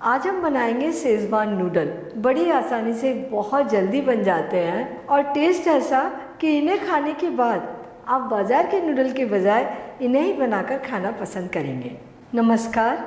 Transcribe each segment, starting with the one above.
आज हम बनाएंगे शेज़वान नूडल। बड़ी आसानी से बहुत जल्दी बन जाते हैं और टेस्ट ऐसा कि इन्हें खाने के बाद आप बाज़ार के नूडल के बजाय इन्हें ही बनाकर खाना पसंद करेंगे। नमस्कार,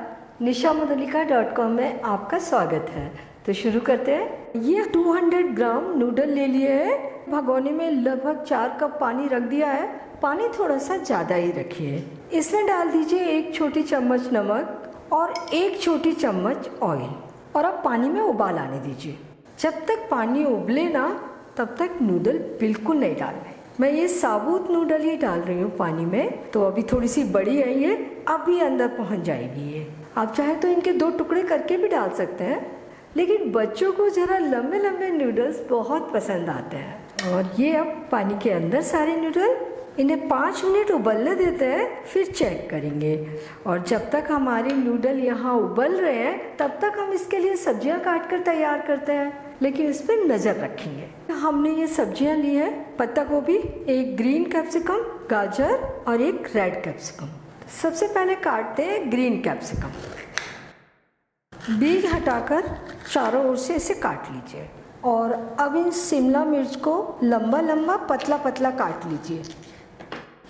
nishamadulika.com में आपका स्वागत है। तो शुरू करते हैं। ये 200 ग्राम नूडल ले लिए हैं। भगोने में लगभग 4 कप पानी रख दिया है। पानी थोड़ा सा ज़्यादा ही रखिए। इसमें डाल दीजिए 1 छोटी चम्मच नमक और 1 छोटी चम्मच ऑयल और अब पानी में उबाल आने दीजिए। जब तक पानी उबले ना तब तक नूडल बिल्कुल नहीं डालने। मैं ये साबुत नूडल ही डाल रही हूँ पानी में, तो अभी थोड़ी सी बड़ी है ये, अभी अंदर पहुँच जाएगी ये। आप चाहे तो इनके 2 टुकड़े करके भी डाल सकते हैं, लेकिन बच्चों को ज़रा लंबे लंबे नूडल्स बहुत पसंद आते हैं। और ये अब पानी के अंदर सारे नूडल, इन्हें 5 मिनट उबलने देते हैं, फिर चेक करेंगे। और जब तक हमारे नूडल यहाँ उबल रहे हैं तब तक हम इसके लिए सब्जियाँ काट कर तैयार करते हैं, लेकिन इस पर नज़र रखेंगे। हमने ये सब्जियाँ ली हैं, पत्ता गोभी, 1 ग्रीन कैप्सिकम, गाजर और 1 रेड कैप्सिकम। सबसे पहले काटते हैं ग्रीन कैप्सिकम। बीज हटाकर चारों ओर से इसे काट लीजिए। और अब इन शिमला मिर्च को लंबा लंबा पतला पतला काट लीजिए।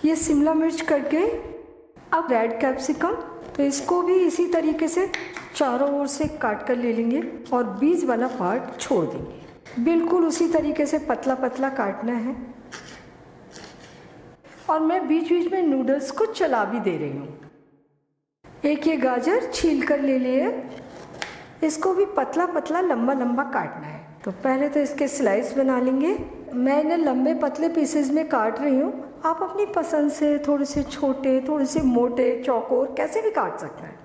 ये शिमला मिर्च कट गई। अब रेड कैप्सिकम, तो इसको भी इसी तरीके से चारों ओर से काट कर ले लेंगे और बीज वाला पार्ट छोड़ देंगे। बिल्कुल उसी तरीके से पतला पतला काटना है। और मैं बीच बीच में नूडल्स को चला भी दे रही हूँ। एक ये गाजर छील कर ले लिए, इसको भी पतला पतला लंबा लंबा काटना है। तो पहले तो इसके स्लाइस बना लेंगे। मैं इन्हें लंबे पतले पीसेस में काट रही हूँ। आप अपनी पसंद से थोड़े से छोटे, थोड़े से मोटे, चौकोर कैसे भी काट सकते हैं।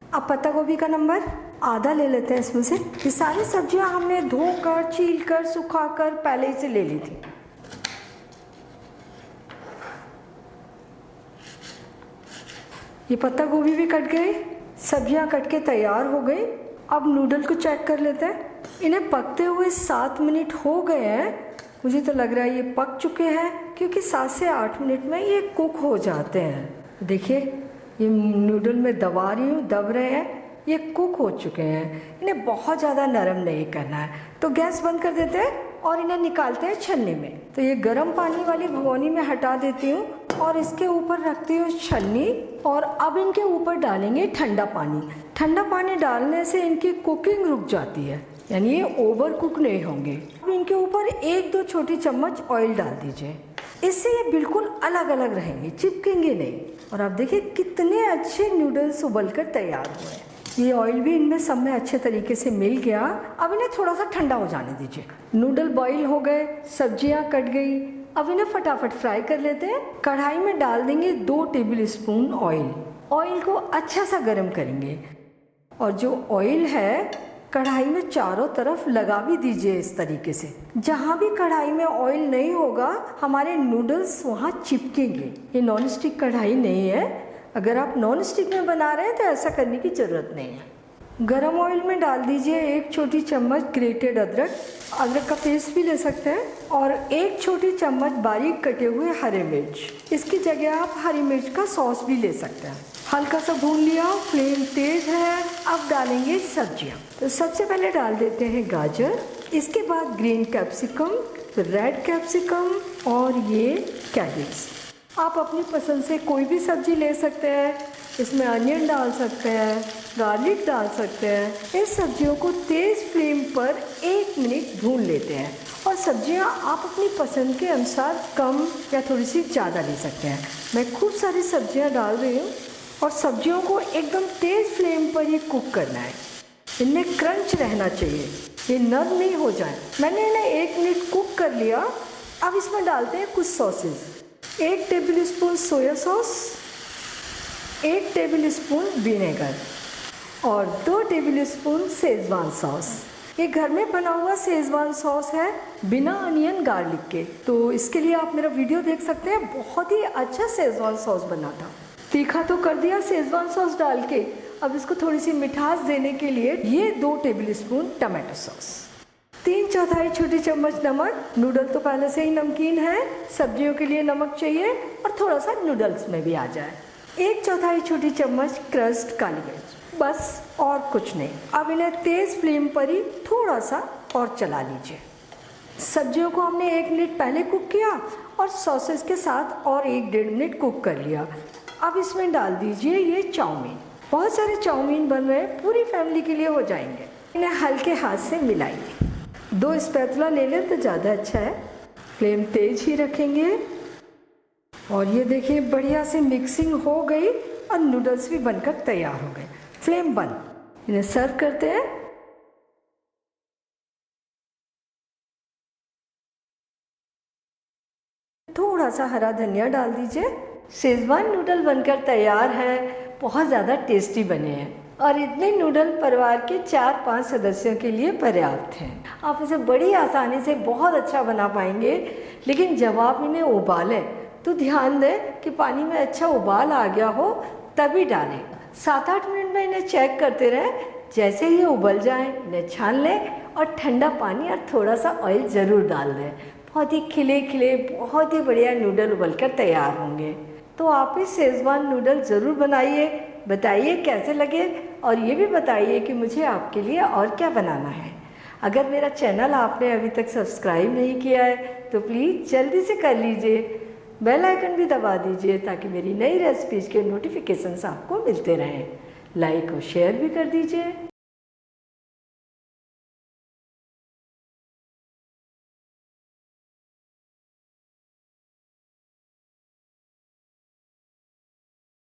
अब पत्ता गोभी का नंबर आधा ले लेते हैं इसमें से। ये सारी सब्जियां हमने धोकर, छीलकर, सुखाकर पहले ही से ले ली थी। ये पत्ता गोभी भी कट गई, सब्जियां कट के तैयार हो गई। अब नूडल को चेक कर लेते हैं। इन्हें पकते हुए 7 मिनट हो गए हैं। मुझे तो लग रहा है ये पक चुके हैं, क्योंकि 7 से 8 मिनट में ये कुक हो जाते हैं। देखिए, ये नूडल में दबा रही हूँ, दब रहे हैं, ये कुक हो चुके हैं। इन्हें बहुत ज़्यादा नरम नहीं करना है। तो गैस बंद कर देते हैं और इन्हें निकालते हैं छन्नी में। तो ये गर्म पानी वाली भगोनी में हटा देती हूँ और इसके ऊपर रखती हूँ छन्नी। और अब इनके ऊपर डालेंगे ठंडा पानी। ठंडा पानी डालने से इनकी कुकिंग रुक जाती है, यानी ये ओवर कुक नहीं होंगे। अब इनके ऊपर 1-2 छोटी चम्मच ऑयल डाल दीजिए। इससे ये बिल्कुल अलग अलग रहेंगे, चिपकेंगे नहीं। और आप देखिए कितने अच्छे नूडल्स उबलकर तैयार हुए। ये ऑयल भी इनमें सब में अच्छे तरीके से मिल गया। अब इन्हें थोड़ा सा ठंडा हो जाने दीजिए। नूडल बॉईल हो गए, सब्जियां कट गई। अब इन्हें फटाफट फ्राई कर लेते हैं। कढ़ाई में डाल देंगे 2 टेबल स्पून ऑयल। ऑयल को अच्छा सा गर्म करेंगे और जो ऑयल है कढ़ाई में चारों तरफ लगा भी दीजिए इस तरीके से। जहाँ भी कढ़ाई में ऑयल नहीं होगा हमारे नूडल्स वहाँ चिपकेंगे। ये नॉन स्टिक कढ़ाई नहीं है। अगर आप नॉन स्टिक में बना रहे हैं तो ऐसा करने की ज़रूरत नहीं है। गरम ऑयल में डाल दीजिए 1 छोटी चम्मच ग्रेटेड अदरक। अदरक का पेस्ट भी ले सकते हैं। और 1 छोटी चम्मच बारीक कटे हुए हरे मिर्च। इसकी जगह आप हरी मिर्च का सॉस भी ले सकते हैं। हल्का सा भून लिया, फ्लेम तेज है। अब डालेंगे सब्जियां। तो सबसे पहले डाल देते हैं गाजर, इसके बाद ग्रीन कैप्सिकम, रेड कैप्सिकम और ये कैबेज। आप अपनी पसंद से कोई भी सब्जी ले सकते हैं। इसमें अनियन डाल सकते हैं, गार्लिक डाल सकते हैं। इस सब्जियों को तेज़ फ्लेम पर 1 मिनट भून लेते हैं। और सब्जियां आप अपनी पसंद के अनुसार कम या थोड़ी सी ज़्यादा ले सकते हैं। मैं खूब सारी सब्जियां डाल रही हूँ और सब्जियों को एकदम तेज़ फ्लेम पर ही कुक करना है। इनमें क्रंच रहना चाहिए, ये नरम नहीं हो जाए। मैंने इन्हें 1 मिनट कुक कर लिया। अब इसमें डालते हैं कुछ sauces. 1 table spoon soya sauce, 1 table spoon vinegar और 2 टेबल स्पून शेज़वान सॉस। ये घर में बना हुआ शेज़वान सॉस है, बिना अनियन गार्लिक के। तो इसके लिए आप मेरा वीडियो देख सकते हैं, बहुत ही अच्छा शेज़वान सॉस बना था। तीखा तो कर दिया शेज़वान सॉस डाल के। अब इसको थोड़ी सी मिठास देने के लिए ये 2 टेबल स्पून टमाटो सॉस, 3/4 छोटी चम्मच नमक। नूडल तो पहले से ही नमकीन है, सब्जियों के लिए नमक चाहिए और थोड़ा सा नूडल्स में भी आ जाए। 1/4 छोटी चम्मच क्रस्ट काली मिर्च। बस और कुछ नहीं। अब इन्हें तेज़ फ्लेम पर ही थोड़ा सा और चला लीजिए। सब्जियों को हमने 1 मिनट पहले कुक किया और सॉसेस के साथ और 1-1.5 मिनट कुक कर लिया। अब इसमें डाल दीजिए ये चाउमीन। बहुत सारे चाउमीन बन रहे हैं, पूरी फैमिली के लिए हो जाएंगे। इन्हें हल्के हाथ से मिलाइए। 2 स्पैचुला ले लें तो ज़्यादा अच्छा है। फ्लेम तेज ही रखेंगे और ये देखिए बढ़िया से मिक्सिंग हो गई और नूडल्स भी बनकर तैयार हो गए। फ्लेम बंद। इन्हें सर्व करते हैं। थोड़ा सा हरा धनिया डाल दीजिए। शेजवान नूडल बनकर तैयार है। बहुत ज़्यादा टेस्टी बने हैं और इतने नूडल परिवार के 4-5 सदस्यों के लिए पर्याप्त हैं। आप इसे बड़ी आसानी से बहुत अच्छा बना पाएंगे। लेकिन जब आप इन्हें उबालें तो ध्यान दें कि पानी में अच्छा उबाल आ गया हो तभी डालें। 7-8 मिनट में इन्हें चेक करते रहें। जैसे ही उबल जाएं इन्हें छान लें और ठंडा पानी और थोड़ा सा ऑयल ज़रूर डाल दें। बहुत ही खिले खिले बहुत ही बढ़िया नूडल उबलकर तैयार होंगे। तो आप इस शेजवान नूडल ज़रूर बनाइए, बताइए कैसे लगे और ये भी बताइए कि मुझे आपके लिए और क्या बनाना है। अगर मेरा चैनल आपने अभी तक सब्सक्राइब नहीं किया है तो प्लीज़ जल्दी से कर लीजिए। बेल आइकन भी दबा दीजिए ताकि मेरी नई रेसिपीज़ के नोटिफिकेशंस आपको मिलते रहें। लाइक और शेयर भी कर दीजिए।